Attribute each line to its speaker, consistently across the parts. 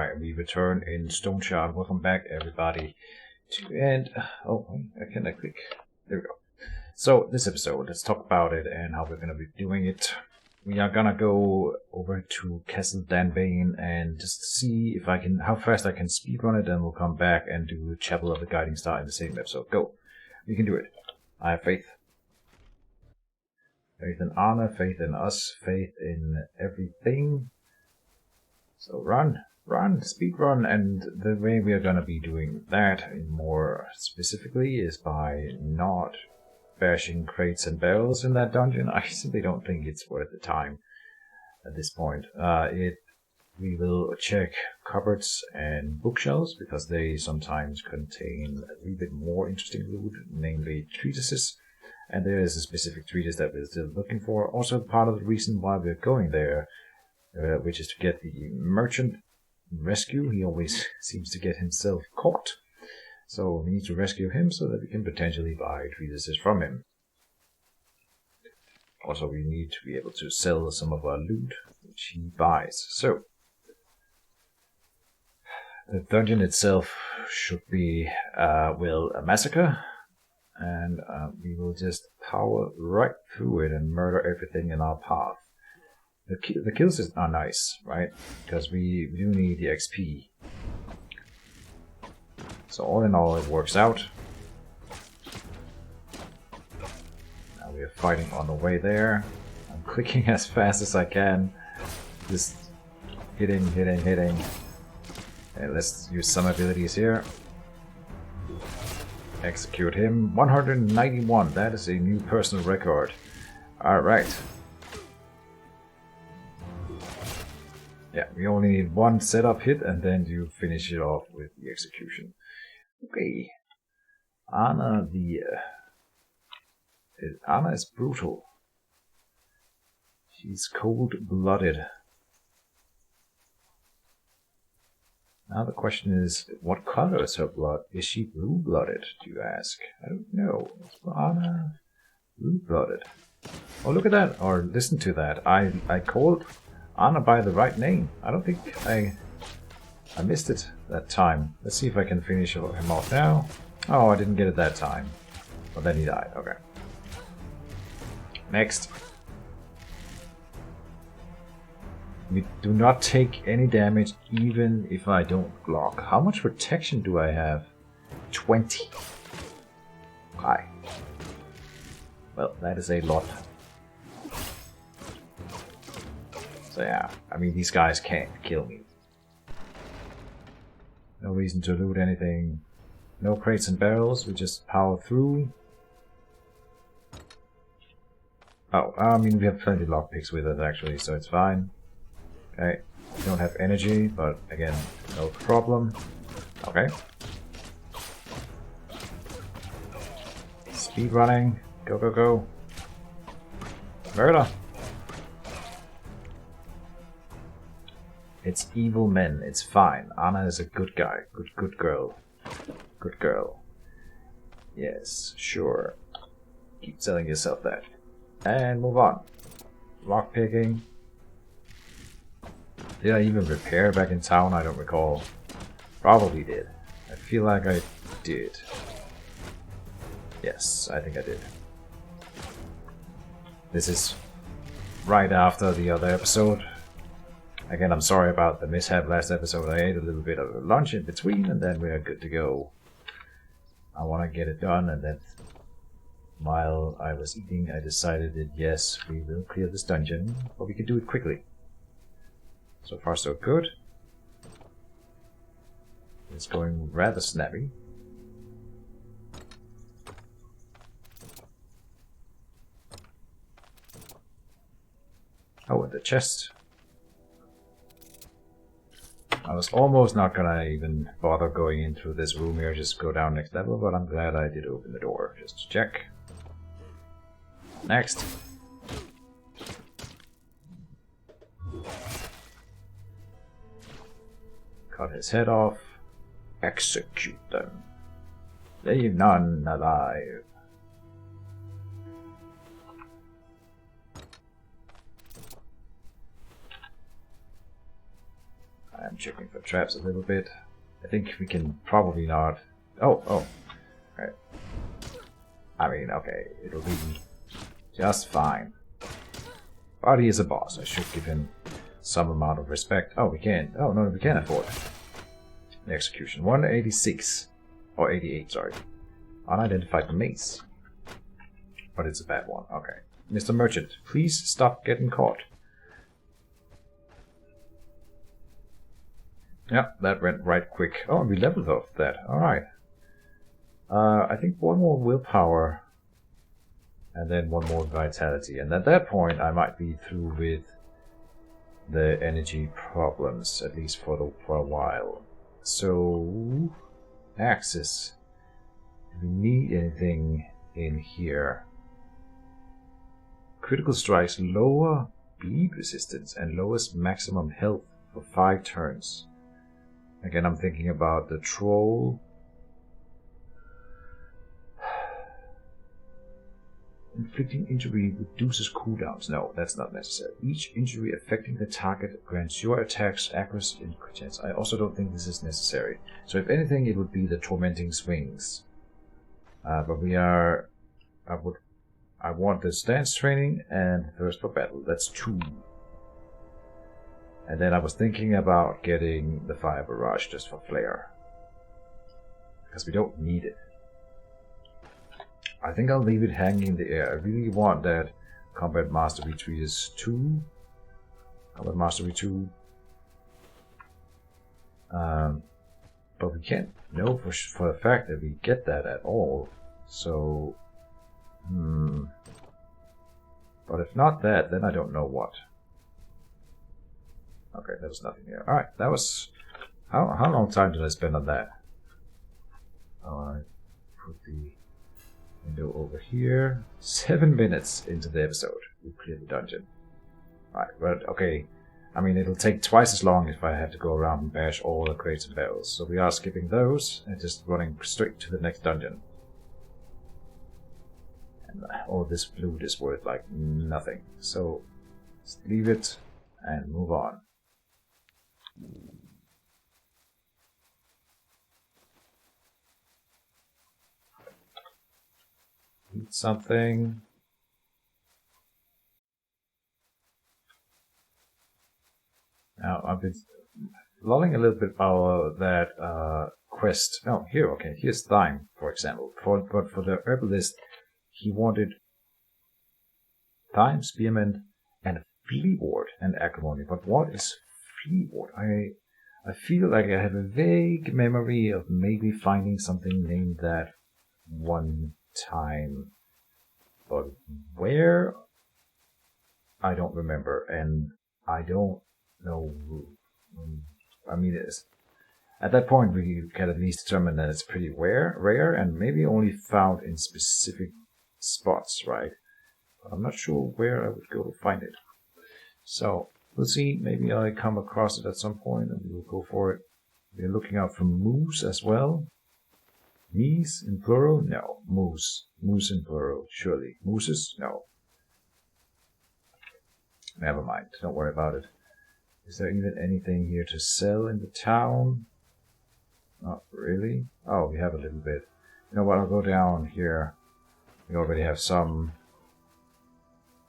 Speaker 1: Alright, we return in Stoneshard. Welcome back, everybody. Can I click? There we go. So, this episode, let's talk about it and how we're going to be doing it. We are going to go over to Castle Dan Bane and just see if how fast I can speedrun it, and we'll come back and do Chapel of the Guiding Star in the same episode. Go. We can do it. I have faith. Faith in Arna, faith in us, faith in everything. So run, speedrun, and the way we are going to be doing that more specifically is by not bashing crates and barrels in that dungeon. I simply don't think it's worth the time at this point. We will check cupboards and bookshelves because they sometimes contain a little bit more interesting loot, namely treatises. And there is a specific treatise that we're still looking for. Also part of the reason why we're going there, which is to get the merchant rescue. He always seems to get himself caught. So we need to rescue him so that we can potentially buy treatises from him. Also, we need to be able to sell some of our loot, which he buys. So, the dungeon itself should be, a massacre. And we will just power right through it and murder everything in our path. The kills are nice, right? Because we do need the XP. So all in all, it works out. Now we are fighting on the way there. I'm clicking as fast as I can. Just hitting. Okay, let's use some abilities here. Execute him. 191. That is a new personal record. Alright. Yeah, we only need one setup hit and then you finish it off with the execution. Okay. Arna Arna is brutal. She's cold-blooded. Now the question is, what color is her blood? Is she blue-blooded, do you ask? I don't know. Is Arna blue-blooded? Oh, look at that, or listen to that. I called Arna by the right name. I don't think I missed it that time. Let's see if I can finish him off now. Oh, I didn't get it that time. Well, then he died. Okay. Next. We do not take any damage even if I don't block. How much protection do I have? 20. Hi. Well, that is a lot. So yeah, I mean, these guys can't kill me. No reason to loot anything. No crates and barrels, we just power through. Oh, I mean, we have plenty of lockpicks with us actually, so it's fine. Okay, we don't have energy, but again, no problem. Okay. Speed running. Go. Murder! It's evil men, it's fine. Arna is a good guy. Good girl. Good girl. Yes, sure. Keep telling yourself that. And move on. Lockpicking. Did I even repair back in town? I don't recall. Probably did. I feel like I did. Yes, I think I did. This is right after the other episode. Again, I'm sorry about the mishap last episode. I ate a little bit of lunch in between and then we are good to go. I want to get it done, and then while I was eating I decided that yes, we will clear this dungeon, but we can do it quickly. So far so good. It's going rather snappy. Oh, and the chest. I was almost not gonna even bother going into this room here, just go down next level, but I'm glad I did open the door, just to check. Next. Cut his head off. Execute them. Leave none alive. checking for traps a little bit. I think we can probably not... Oh. Right. I mean, okay, it'll be just fine. But he is a boss. I should give him some amount of respect. Oh, we can. Oh, no, we can afford it. The execution. 186. Or 88, sorry. Unidentified mace. But it's a bad one. Okay. Mr. Merchant, please stop getting caught. Yeah, that went right quick. Oh, we leveled off that. Alright. I think one more willpower. And then one more vitality. And at that point, I might be through with the energy problems. At least for a while. So... Axes. Do we need anything in here? Critical strikes lower bleed resistance and lowers maximum health for 5 turns. Again, I'm thinking about the troll. Inflicting injury reduces cooldowns. No, that's not necessary. Each injury affecting the target grants your attacks accuracy and crit chance. I also don't think this is necessary. So if anything, it would be the tormenting swings. But we are... I want the stance training and thirst for battle. That's 2. And then I was thinking about getting the fire barrage just for flair. Because we don't need it. I think I'll leave it hanging in the air. I really want that Combat Mastery Treatise 2. Combat Mastery 2. But we can't know for the fact that we get that at all. So... But if not that, then I don't know what. Okay, there was nothing here. Alright, that was... How long time did I spend on that? Alright, put the window over here. 7 minutes into the episode. We cleared the dungeon. Alright, but okay. I mean, it'll take twice as long if I have to go around and bash all the crates and barrels. So we are skipping those and just running straight to the next dungeon. And all this loot is worth like nothing. So just leave it and move on. Eat something. Now I've been lolling a little bit about that quest. Oh, here, okay, here's thyme, for example. But for the herbalist, he wanted thyme, spearmint, and fleawort and acrimony. But what is fleawort? I feel like I have a vague memory of maybe finding something named that one time. But where? I don't remember. And I don't know. I mean, at that point we can at least determine that it's pretty rare and maybe only found in specific spots, right? But I'm not sure where I would go to find it. So we'll see. Maybe I come across it at some point and we'll go for it. We're looking out for moose as well. Meese in plural? No. Moose. Moose in plural, surely. Mooses? No. Never mind. Don't worry about it. Is there even anything here to sell in the town? Not really. Oh, we have a little bit. You know what? I'll go down here. We already have some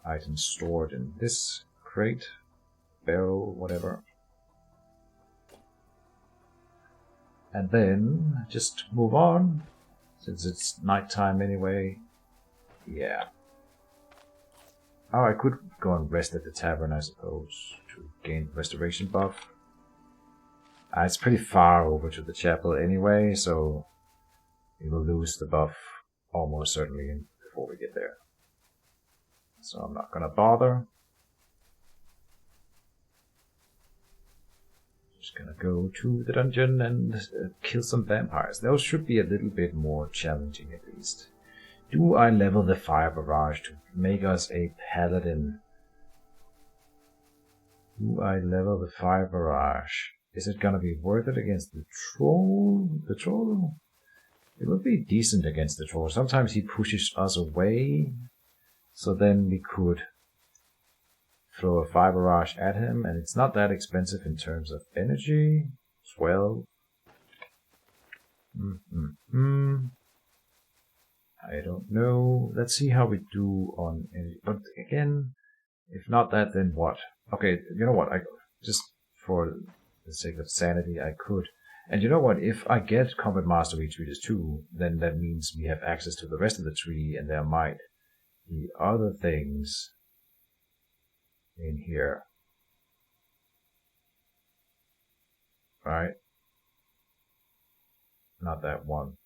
Speaker 1: items stored in this crate, barrel, whatever. And then just move on, since it's nighttime anyway. Yeah. Oh, I could go and rest at the tavern, I suppose, to gain restoration buff. It's pretty far over to the chapel anyway, so we will lose the buff almost certainly before we get there. So I'm not gonna bother. Just gonna go to the dungeon and kill some vampires. Those should be a little bit more challenging at least. Do I level the fire barrage to make us a paladin? Do I level the fire barrage? Is it gonna be worth it against the troll? The troll? It would be decent against the troll. Sometimes he pushes us away. So then we could throw a fire barrage at him, and it's not that expensive in terms of energy as well. I don't know. Let's see how we do on energy. But again, if not that, then what? Okay, you know what? Just for the sake of sanity, I could. And you know what? If I get Combat Mastery treaties too, then that means we have access to the rest of the tree, and there might be other things in here. Right? Not that one.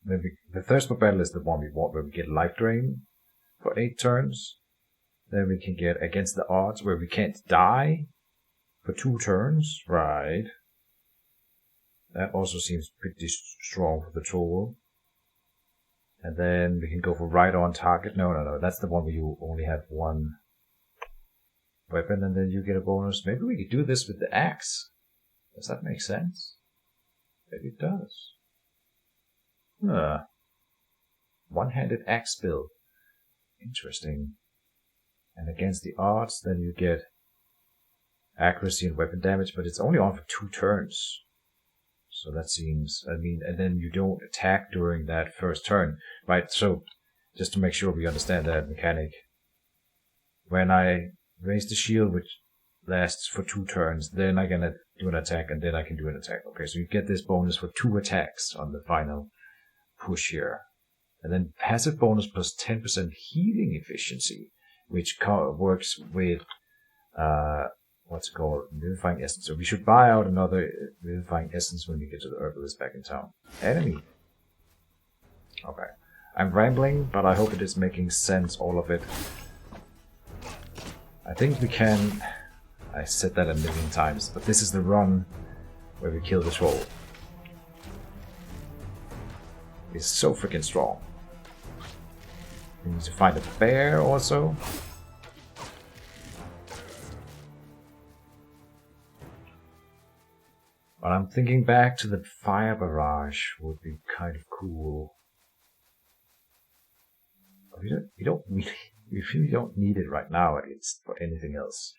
Speaker 1: Maybe the Thirst for Battle is the one we want, where we get Life Drain for 8 turns. Then we can get Against the Odds, where we can't die for 2 turns. Right. That also seems pretty strong for the troll. And then we can go for Right on Target. No. That's the one where you only have 1 weapon and then you get a bonus. Maybe we could do this with the axe. Does that make sense? Maybe it does. One-handed axe build. Interesting. And Against the Odds, then you get accuracy and weapon damage, but it's only on for 2 turns. So that seems, and then you don't attack during that first turn, right? So, just to make sure we understand that mechanic, when I raise the shield, which lasts for 2 turns, then I'm gonna do an attack, and then I can do an attack. Okay, so you get this bonus for 2 attacks on the final push here. And then passive bonus plus 10% healing efficiency, which works with, what's it called? Vivifying Essence. So we should buy out another Vivifying Essence when we get to the Herbalist back in town. Enemy. Okay. I'm rambling, but I hope it is making sense, all of it. I think we can... I said that a million times, but this is the run where we kill the troll. It's so freaking strong. We need to find a bear also. But I'm thinking back to the fire barrage would be kind of cool. We really don't need it right now, at least, for anything else.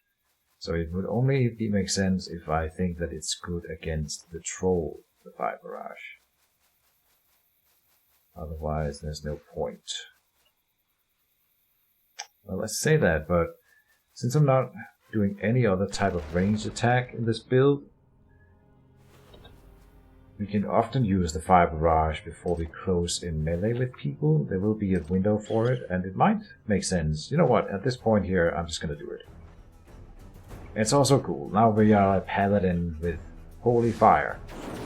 Speaker 1: So it would only make sense if I think that it's good against the troll, the fire barrage. Otherwise, there's no point. Well, I say that, but since I'm not doing any other type of ranged attack in this build, we can often use the fire barrage before we close in melee with people. There will be a window for it, and it might make sense. You know what, at this point here, I'm just gonna do it. It's also cool. Now we are a Paladin with Holy Fire,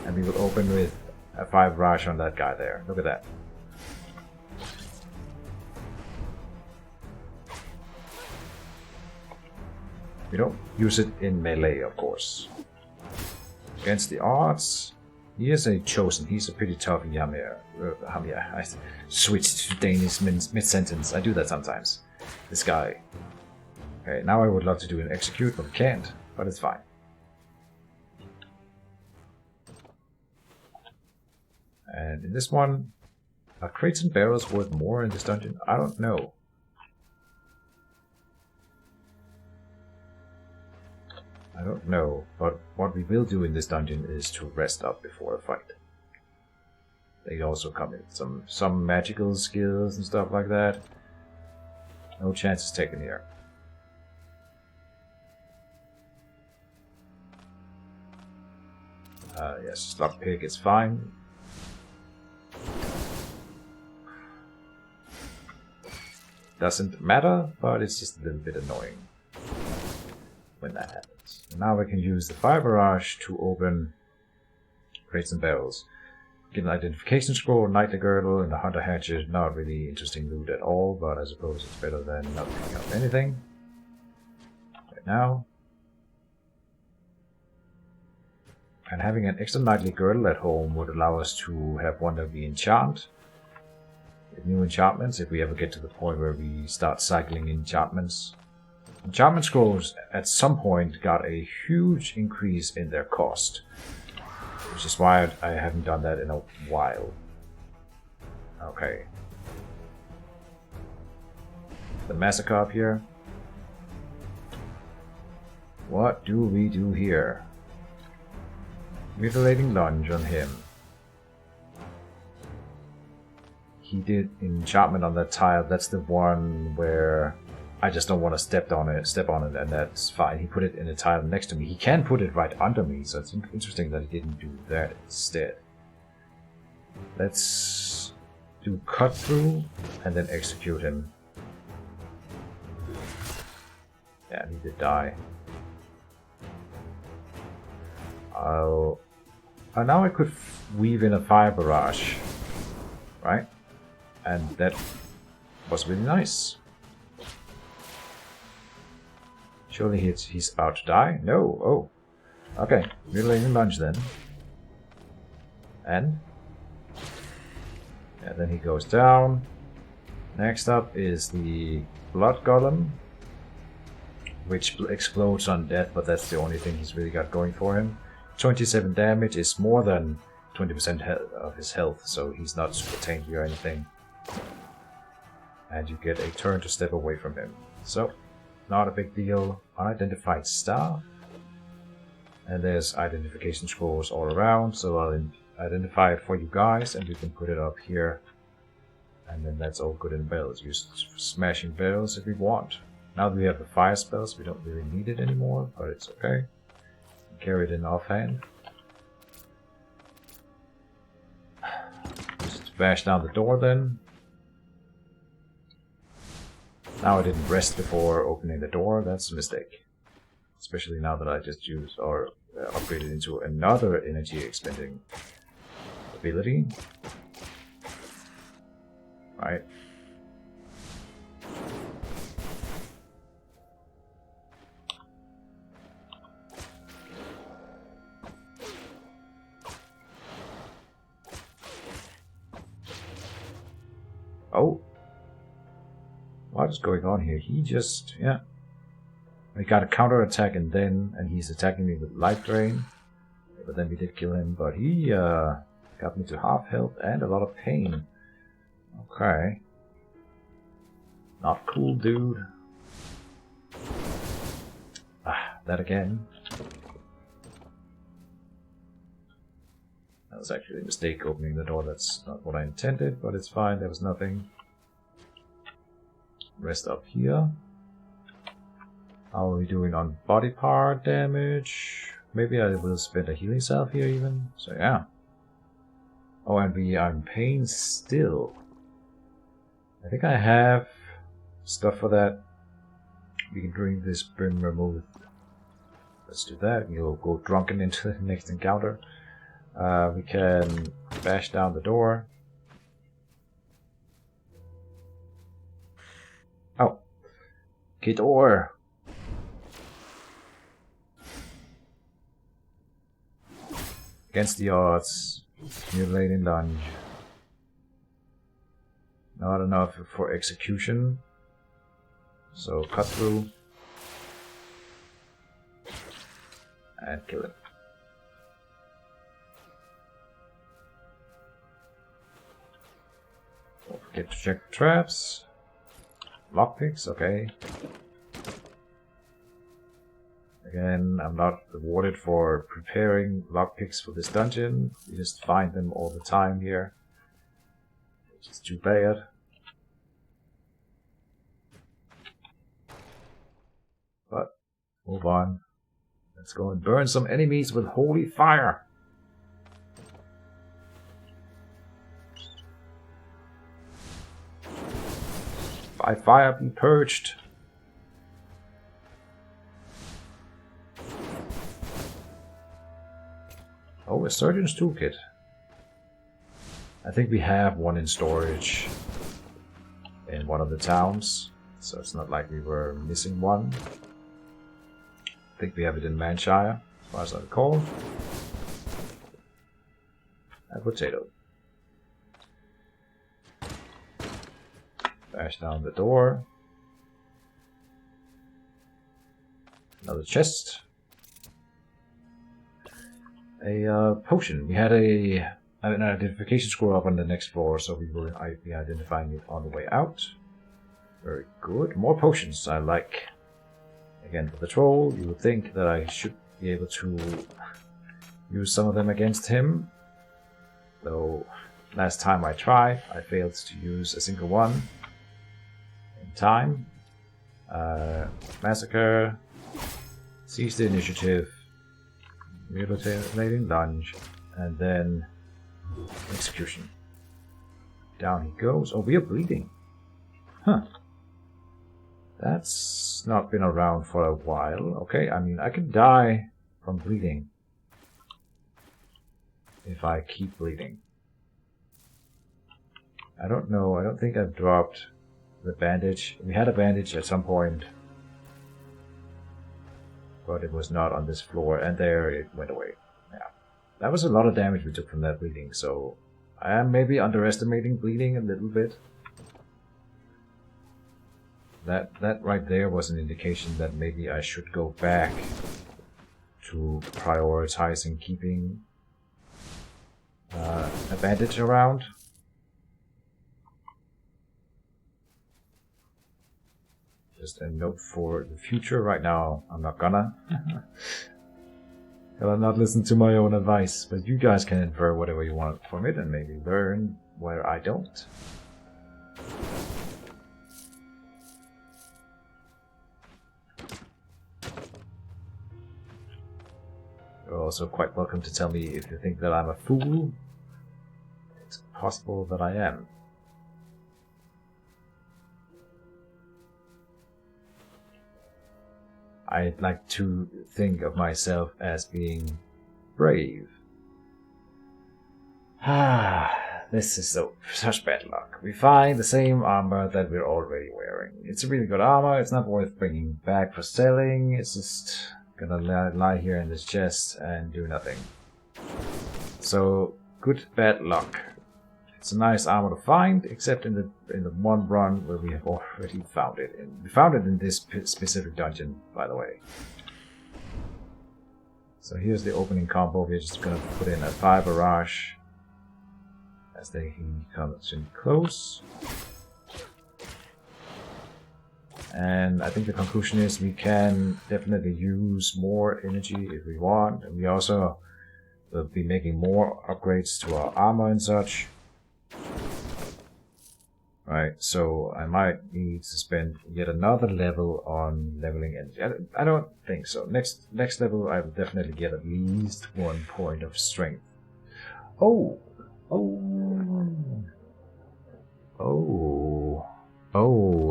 Speaker 1: and we will open with a fire barrage on that guy there. Look at that. We don't use it in melee, of course. Against the Odds, he is a chosen. He's a pretty tough Yamir. I switched to Danish mid-sentence. I do that sometimes. This guy. Okay, now I would love to do an execute, but can't. But it's fine. And in this one, are crates and barrels worth more in this dungeon? I don't know. I don't know, but what we will do in this dungeon is to rest up before a fight. They also come in some magical skills and stuff like that. No chances taken here. Yes, slot pick is fine. Doesn't matter, but it's just a little bit annoying when that happens. And now we can use the fire barrage to open crates and barrels. Get an identification scroll, knightly girdle, and a hunter hatchet. Not really interesting loot at all, but I suppose it's better than not picking up anything right now. And having an extra knightly girdle at home would allow us to have one that we enchant with new enchantments if we ever get to the point where we start cycling enchantments. Enchantment scrolls at some point got a huge increase in their cost, which is why I haven't done that in a while. Okay. The massacre up here. What do we do here? Mutilating lunge on him. He did enchantment on that tile. That's the one where I just don't want to step on it, and that's fine. He put it in a tile next to me. He can put it right under me, so it's interesting that he didn't do that instead. Let's do cut through and then execute him. Yeah, he did die. Now I could weave in a fire barrage, right? And that was really nice. Surely he's about to die? No. Oh. Okay. Mutilating lunge then. And? Yeah, then he goes down. Next up is the Blood Golem, which explodes on death, but that's the only thing he's really got going for him. 27 damage is more than 20% of his health, so he's not super tanky or anything. And you get a turn to step away from him. So, not a big deal. Unidentified staff. And there's identification scrolls all around, so I'll identify it for you guys, and we can put it up here. And then that's all good and bells. Use smashing bells if we want. Now that we have the fire spells, we don't really need it anymore, but it's okay. Carry it in offhand. Just bash down the door then. Now I didn't rest before opening the door, that's a mistake. Especially now that I just used or upgraded into another energy expending ability. Right. Oh. What is going on here? He just, yeah. We got a counter attack and he's attacking me with life drain. But then we did kill him, but he got me to half health and a lot of pain. Okay. Not cool, dude. Ah, that again. That was actually a mistake opening the door. That's not what I intended, but it's fine. There was nothing. Rest up here. How are we doing on body part damage? Maybe I will spend a healing salve here even. So yeah. Oh, and we are in pain still. I think I have stuff for that. We can drink this brim vermouth. Let's do that. We'll go drunken into the next encounter. We can bash down the door. Oh. Get door. Against the odds. Mutilating lunge. Not enough for execution. So cut through. And kill him. Don't forget to check the traps. Lockpicks, okay. Again, I'm not rewarded for preparing lockpicks for this dungeon. You just find them all the time here. Which is too bad. But, move on. Let's go and burn some enemies with holy fire. By fire be purged. Oh, a Surgeon's Toolkit. I think we have one in storage in one of the towns, so it's not like we were missing one. I think we have it in Manshire, as far as I recall. A potato. Bash down the door. Another chest. A potion. We had an identification scroll up on the next floor, so we will be identifying it on the way out. Very good. More potions, I like. Again, for the troll, you would think that I should be able to use some of them against him. Though, last time I tried, I failed to use a single one in time. Massacre, seize the initiative, mutilating lunge, and then execution. Down he goes. Oh, we are bleeding. Huh. That's not been around for a while. Okay, I mean, I could die from bleeding if I keep bleeding. I don't know. I don't think I've dropped the bandage. We had a bandage at some point, but it was not on this floor, and there it went away. Yeah, that was a lot of damage we took from that bleeding, so I am maybe underestimating bleeding a little bit. That right there was an indication that maybe I should go back to prioritizing keeping a bandage around. Just a note for the future. Right now, I'm not gonna. I'll not listen to my own advice, but you guys can infer whatever you want from it and maybe learn where I don't. You're also quite welcome to tell me if you think that I'm a fool. It's possible that I am. I'd like to think of myself as being brave. This is such bad luck. We find the same armor that we're already wearing. It's a really good armor. It's not worth bringing back for selling. It's just gonna lie here in this chest and do nothing. So, good bad luck. It's a nice armor to find, except in the one run where we have already found it. We found it in this specific dungeon, by the way. So here's the opening combo. We're just gonna put in a fire barrage as he comes in close. And I think the conclusion is we can definitely use more energy if we want. And we also will be making more upgrades to our armor and such. Right, so I might need to spend yet another level on leveling energy. I don't think so. Next level I will definitely get at least 1 point of strength. Oh,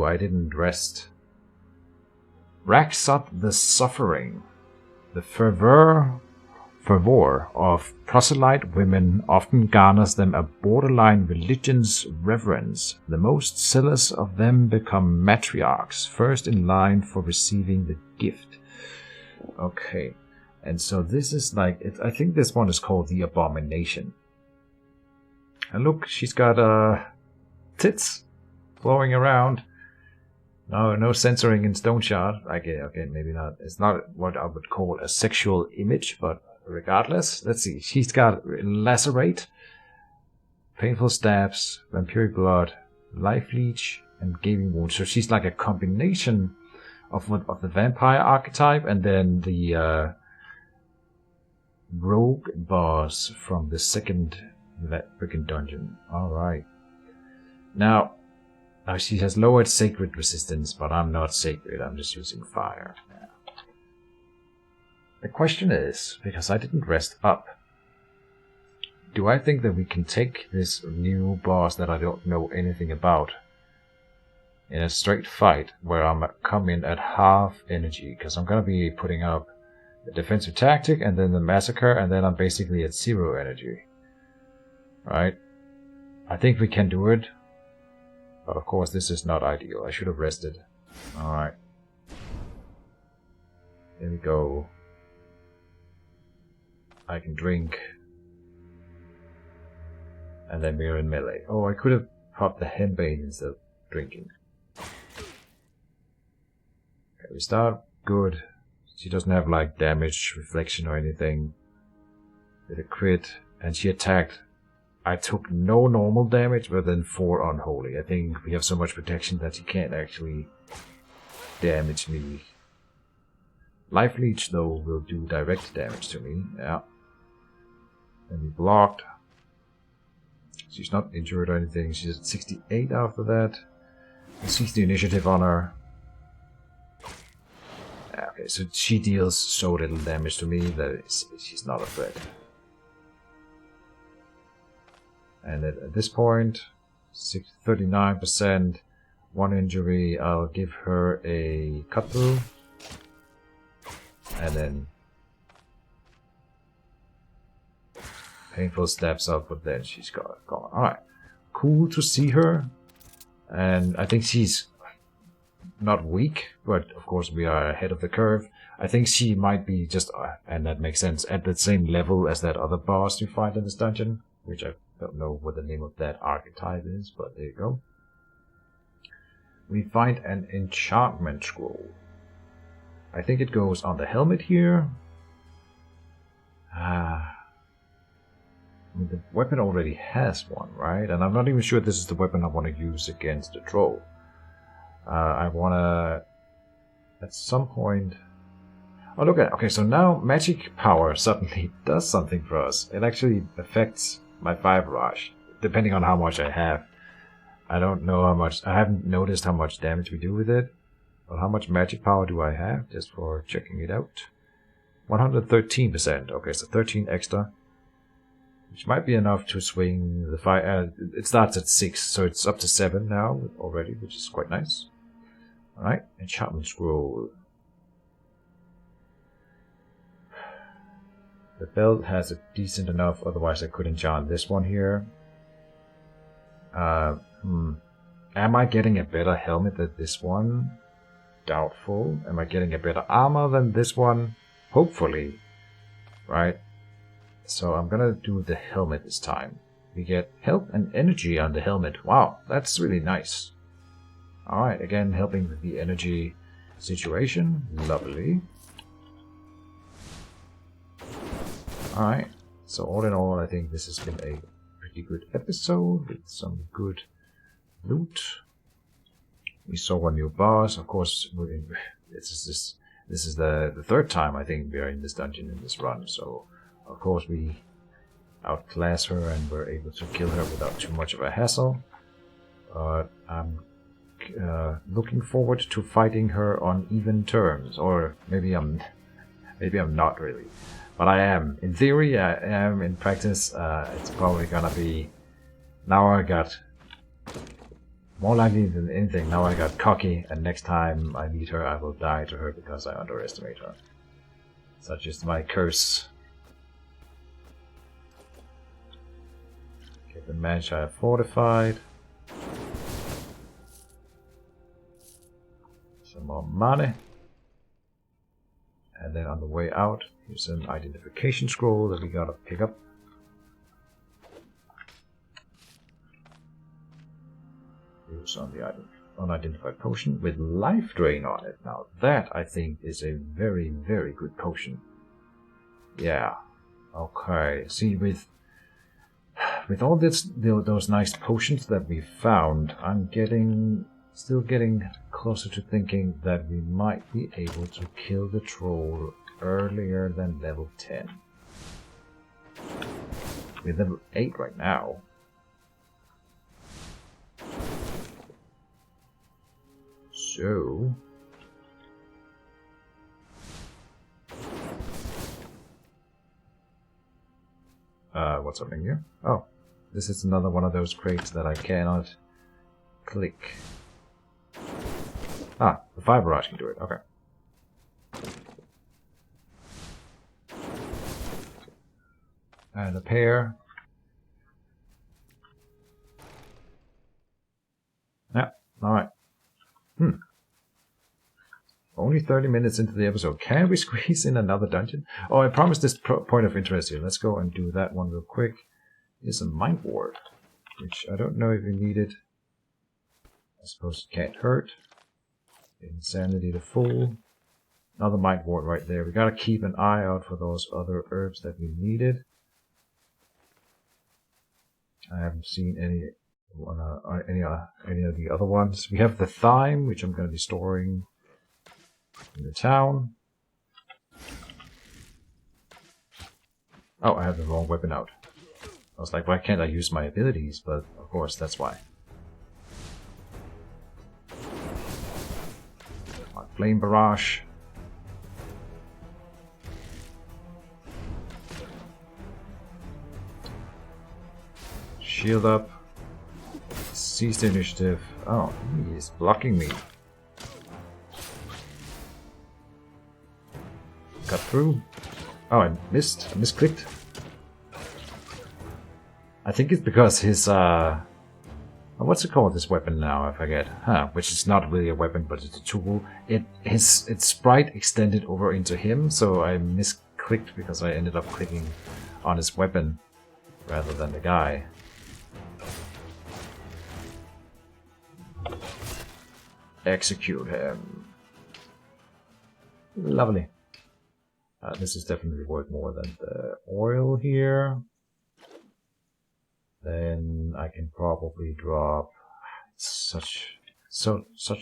Speaker 1: I didn't rest. Racks up the suffering. The fervor of proselyte women often garners them a borderline religion's reverence. The most zealous of them become matriarchs, first in line for receiving the gift. Okay, and so this is like, I think this one is called the Abomination. And look, she's got tits flowing around. No censoring in Stoneshard. Okay, maybe not. It's not what I would call a sexual image, but regardless, let's see. She's got lacerate, painful stabs, vampiric blood, life leech, and gaping wounds. So she's like a combination of the vampire archetype and then the rogue boss from the second freaking dungeon. All right. Now she has lowered sacred resistance, but I'm not sacred. I'm just using fire. Yeah. The question is, because I didn't rest up, do I think that we can take this new boss that I don't know anything about in a straight fight where I'm come in at half energy? Because I'm going to be putting up the defensive tactic and then the massacre, and then I'm basically at 0 energy. Right? I think we can do it. But of course this is not ideal. I should have rested. Alright. Here we go. I can drink. And then we're in melee. Oh, I could have popped the Dan Bane instead of drinking. Okay, we start good. She doesn't have like damage, reflection or anything. With a crit. And she attacked. I took no normal damage, but then 4 unholy. I think we have so much protection that she can't actually damage me Life Leech, though, will do direct damage to me. Yeah. And we blocked. She's not injured or anything. She's at 68 after that. Let's see the initiative on her. Okay, so she deals so little damage to me that she's not a threat. And at this point, 39%, 1 injury. I'll give her a cut through. And then painful stabs up, but then she's gone. Alright. Cool to see her. And I think she's not weak, but of course we are ahead of the curve. I think she might be just, and that makes sense, at the same level as that other boss you fight in this dungeon, which I don't know what the name of that archetype is, but there you go. We find an enchantment scroll. I think it goes on the helmet here. I mean, the weapon already has one, right? And I'm not even sure this is the weapon I want to use against the troll. I want to, at some point... Oh, look at it. Okay, so now magic power suddenly does something for us. It actually affects my fire barrage, depending on how much I have. I don't know how much... I haven't noticed how much damage we do with it. But how much magic power do I have, just for checking it out? 113%. Okay, so 13 extra. Which might be enough to swing the fire. It starts at 6, so it's up to 7 now already, which is quite nice. Alright, enchantment scroll. The belt has a decent enough, otherwise I could enchant this one here. Am I getting a better helmet than this one? Doubtful. Am I getting a better armor than this one? Hopefully. Right? So I'm gonna do the helmet this time. We get health and energy on the helmet. Wow, that's really nice. Alright, again helping with the energy situation. Lovely. Alright, so all in all I think this has been a pretty good episode with some good loot. We saw a new boss, of course. This is the third time I think we are in this dungeon in this run, so of course we outclass her and we're able to kill her without too much of a hassle. I'm looking forward to fighting her on even terms, or maybe I'm not really, but I am. In theory, I am. In practice, it's probably gonna be. Now I got more likely than anything. Now I got cocky, and next time I meet her, I will die to her because I underestimate her. Such is my curse. Get the match I have fortified. Some more money. And then on the way out, here's an identification scroll that we gotta pick up. Use on the unidentified potion with life drain on it. Now that I think is a very, very good potion. Yeah. Okay. See, with all those nice potions that we found, I'm still getting closer to thinking that we might be able to kill the troll earlier than level 10. We're level 8 right now. So what's happening here? Oh, this is another one of those crates that I cannot click. Ah, the fire barrage can do it. Okay. And a pair. Yeah, alright. Only 30 minutes into the episode. Can we squeeze in another dungeon? Oh, I promised this point of interest here. Let's go and do that one real quick. Here's a mind ward, which I don't know if we need it. I suppose it can't hurt. Insanity to full. Another mind ward right there. We gotta keep an eye out for those other herbs that we needed. I haven't seen any of the other ones. We have the thyme, which I'm going to be storing in the town. Oh, I have the wrong weapon out. I was like, why can't I use my abilities? But of course, that's why. My flame barrage. Shield up. Seize the initiative. Oh, he is blocking me. Got through. Oh, I missed. I misclicked. I think it's because his, what's it called, this weapon now? I forget. Huh, which is not really a weapon, but it's a tool. Its sprite extended over into him, so I misclicked because I ended up clicking on his weapon rather than the guy. Execute him. Lovely. This is definitely worth more than the oil here. Then I can probably drop such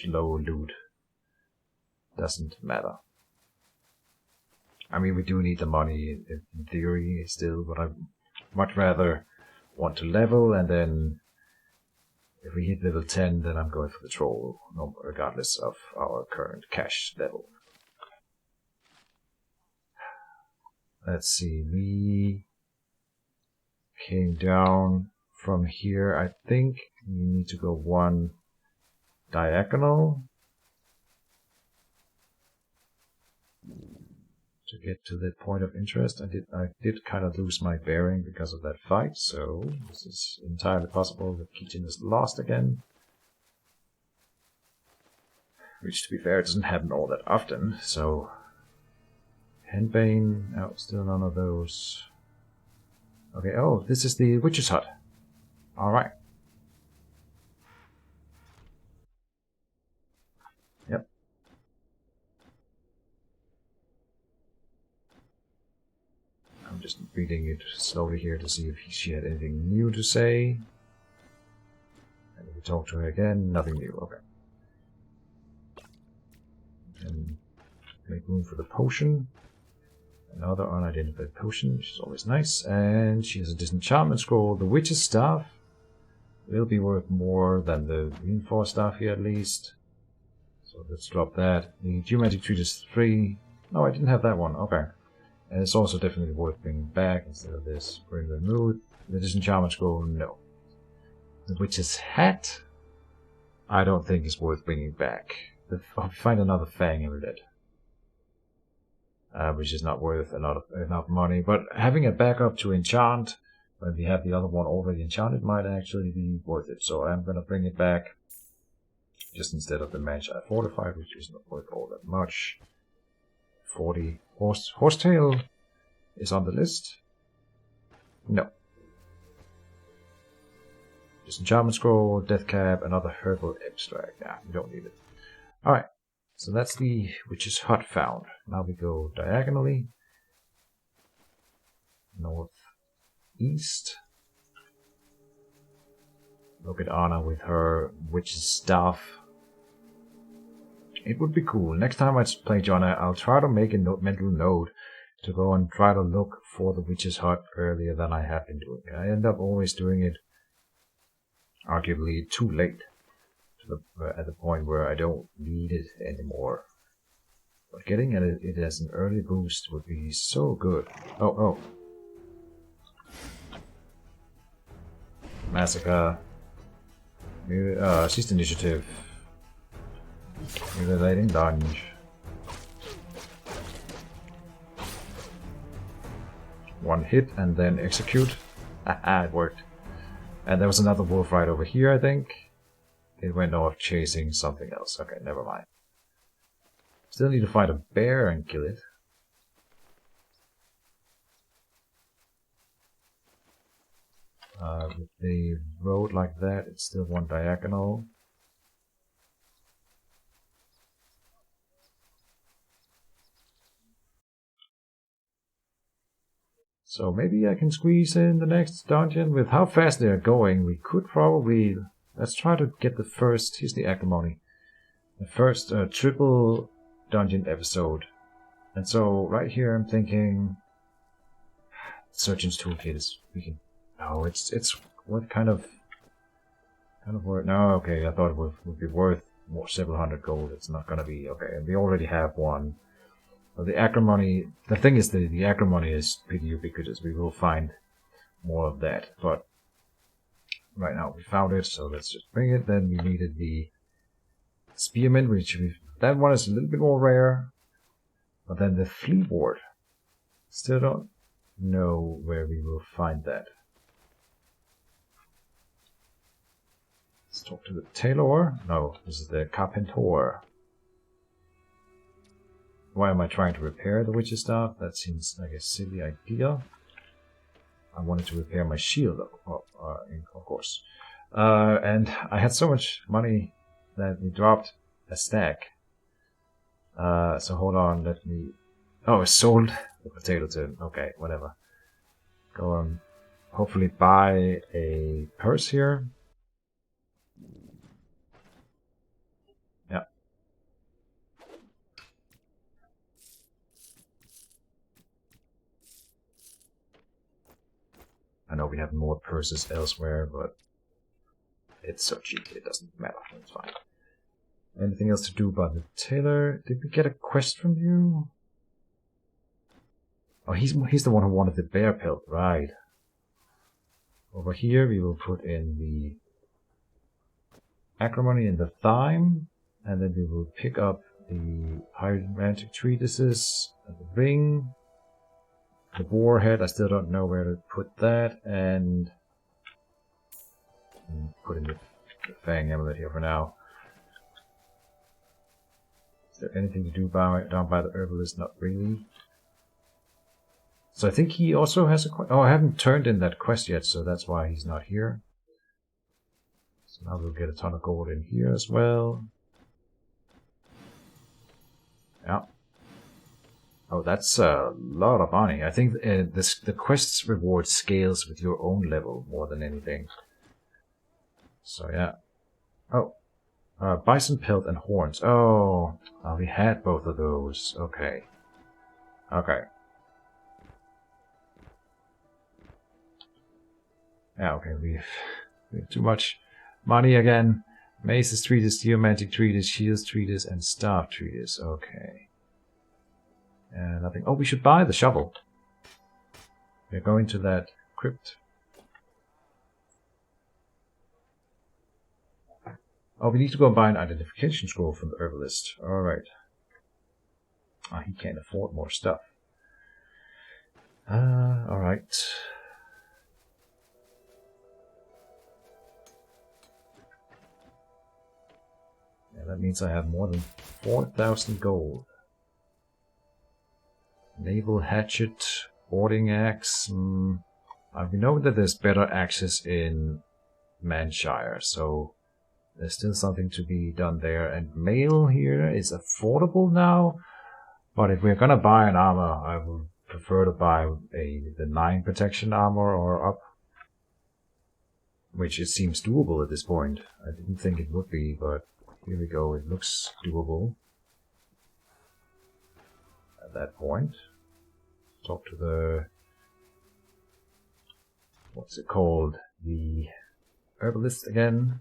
Speaker 1: low loot. Doesn't matter. I mean, we do need the money in theory still, but I much rather want to level, and then if we hit level 10, then I'm going for the troll, regardless of our current cash level. Let's see, we came down from here. I think we need to go one diagonal to get to the point of interest. I did kind of lose my bearing because of that fight, so this is entirely possible that Keejchen is lost again. Which, to be fair, doesn't happen all that often, so... Dan Bane, no, still none of those. Okay, oh, this is the witch's hut. Alright. Yep. I'm just reading it slowly here to see if she had anything new to say. And if we talk to her again, nothing new, okay. And make room for the potion. Another unidentified potion, which is always nice. And she has a disenchantment scroll. The witch's staff will be worth more than the reinforced staff here, at least. So let's drop that. The geometric treat is 3. No, I didn't have that one. Okay. And it's also definitely worth bringing back instead of this. Bring the mood. The disenchantment scroll, no. The witch's hat, I don't think is worth bringing back. I'll find another Fang amulet. Which is not worth enough money. But having a backup to enchant when we have the other one already enchanted might actually be worth it. So I'm going to bring it back just instead of the Manshire Fortified, which is not worth all that much. 40 horsetail is on the list. No. Disenchantment Scroll, Death Cap, another herbal extract. Yeah, we don't need it. Alright. So that's the witch's hut found. Now we go diagonally. Northeast. Look at Arna with her witch's staff. It would be cool. Next time I play Jonna, I'll try to make a mental note to go and try to look for the witch's hut earlier than I have been doing. I end up always doing it arguably too late. At the point where I don't need it anymore. But getting at it as an early boost would be so good. Oh. Massacre. Assist initiative. Mutilating lunge. One hit and then execute. Haha, it worked. And there was another wolf right over here, I think. It went off chasing something else. Okay, never mind. Still need to find a bear and kill it. With the road like that, it's still one diagonal. So maybe I can squeeze in the next dungeon. With how fast they are going, we could probably... Let's try to get the first... Here's the acrimony. The first triple dungeon episode. And so right here I'm thinking... surgeon's toolkit is we can. No, it's what kind of worth? No, okay. I thought it would be worth more, several hundred gold. It's not gonna be okay. And we already have one. Well, the acrimony. The thing is, the acrimony is pretty ubiquitous. We will find more of that, but right now we found it, so let's just bring it. Then we needed the spearmint, which that one is a little bit more rare. But then the flea ward, still don't know where we will find that. Let's talk to the tailor. No, this is the carpenter. Why am I trying to repair the witch's staff? That seems like a silly idea. I wanted to repair my shield, of course. And I had so much money that we dropped a stack. So hold on, let me... Oh, I sold the potato tin. Okay, whatever. Go on. Hopefully buy a purse here. Yeah. I know we have more purses elsewhere, but it's so cheap, it doesn't matter. It's fine. Anything else to do about the tailor? Did we get a quest from you? Oh, he's the one who wanted the bear pelt, right? Over here we will put in the acrimony and the thyme, and then we will pick up the hydrantic treatises, the ring, the boar head. I still don't know where to put that, and put in the fang amulet here for now. Is there anything to do down by the herbalist? Not really. So I think he also has a quest. Oh, I haven't turned in that quest yet, so that's why he's not here. So now we'll get a ton of gold in here as well. Yeah. Oh, that's a lot of money. I think the quest's reward scales with your own level more than anything. So yeah. Oh. Bison pelt and horns. Oh, we had both of those. Okay. Okay. Yeah, okay, we have too much money again. Mace's treatise, geomantic treatise, shields treatise, and staff treatise. Okay. And nothing. Oh, we should buy the shovel. We're going to that crypt. Oh, we need to go and buy an identification scroll from the herbalist. Alright. He can't afford more stuff. Alright. Yeah, that means I have more than 4,000 gold. Naval hatchet, boarding axe. We know that there's better axes in Manshire, so there's still something to be done there. And mail here is affordable now, but if we're gonna buy an armor, I would prefer to buy the 9 protection armor or up, which it seems doable at this point. I didn't think it would be, but here we go. It looks doable at that point. Talk to the, what's it called? The herbalist again.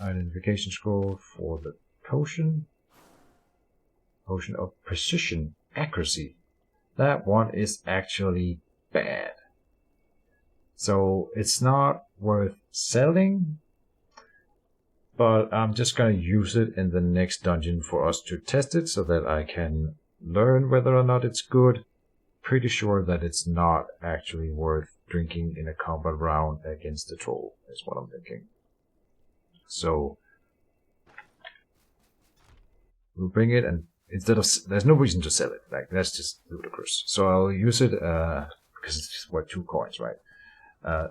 Speaker 1: Identification scroll for the potion. Potion of precision, accuracy. That one is actually bad. So it's not worth selling, but I'm just gonna use it in the next dungeon for us to test it so that I can learn whether or not it's good. Pretty sure that it's not actually worth drinking in a combat round against the troll, is what I'm thinking. So we'll bring it, and instead of, there's no reason to sell it, like that's just ludicrous. So I'll use it because it's just worth 2 coins, right?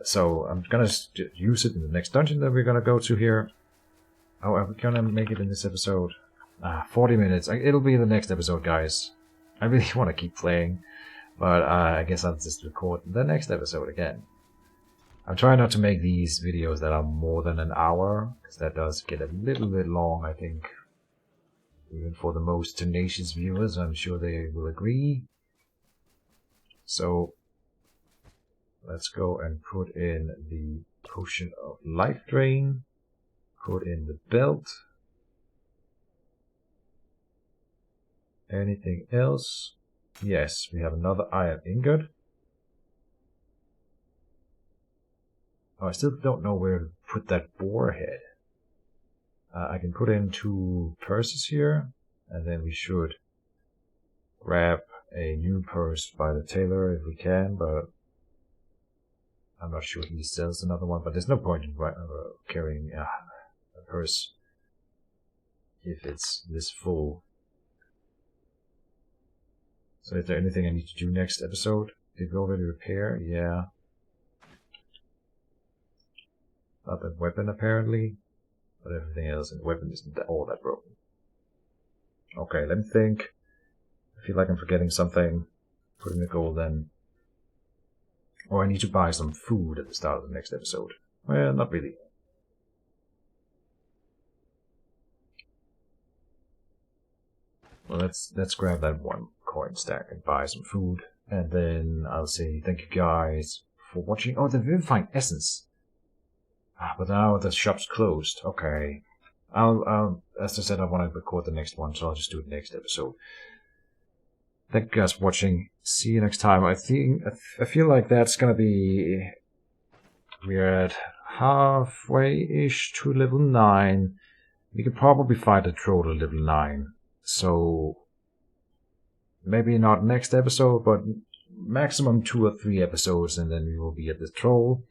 Speaker 1: So I'm gonna use it in the next dungeon that we're gonna go to here. Oh, are we gonna make it in this episode? 40 minutes. It'll be the next episode, guys. I really want to keep playing, but I guess I'll just record the next episode again. I'm trying not to make these videos that are more than an hour, because that does get a little bit long, I think. Even for the most tenacious viewers, I'm sure they will agree. So let's go and put in the potion of life drain. Put in the belt. Anything else? Yes, we have another iron ingot. Oh, I still don't know where to put that boar head. I can put in 2 purses here, and then we should grab a new purse by the tailor if we can, but I'm not sure he sells another one, but there's no point in carrying a purse if it's this full. So is there anything I need to do next episode? Did we already repair? Yeah. Not that weapon apparently, but everything else in the weapon isn't all that broken. Okay, let me think. I feel like I'm forgetting something. Putting the gold in. Or I need to buy some food at the start of the next episode. Well, not really. Well, let's grab that 1 coin stack and buy some food. And then I'll say thank you guys for watching. Oh, the Vivifying Essence. But now the shop's closed. Okay. I'll as I said, I want to record the next one, so I'll just do it next episode. Thank you guys for watching. See you next time. I feel like that's gonna be... We're at halfway-ish to level 9. We could probably fight a troll at level 9. So... maybe not next episode, but maximum 2 or 3 episodes, and then we will be at the troll.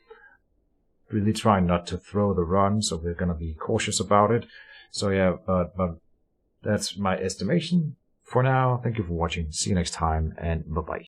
Speaker 1: Really try not to throw the run, so we're gonna be cautious about it. So yeah, but that's my estimation for now. Thank you for watching. See you next time, and bye bye.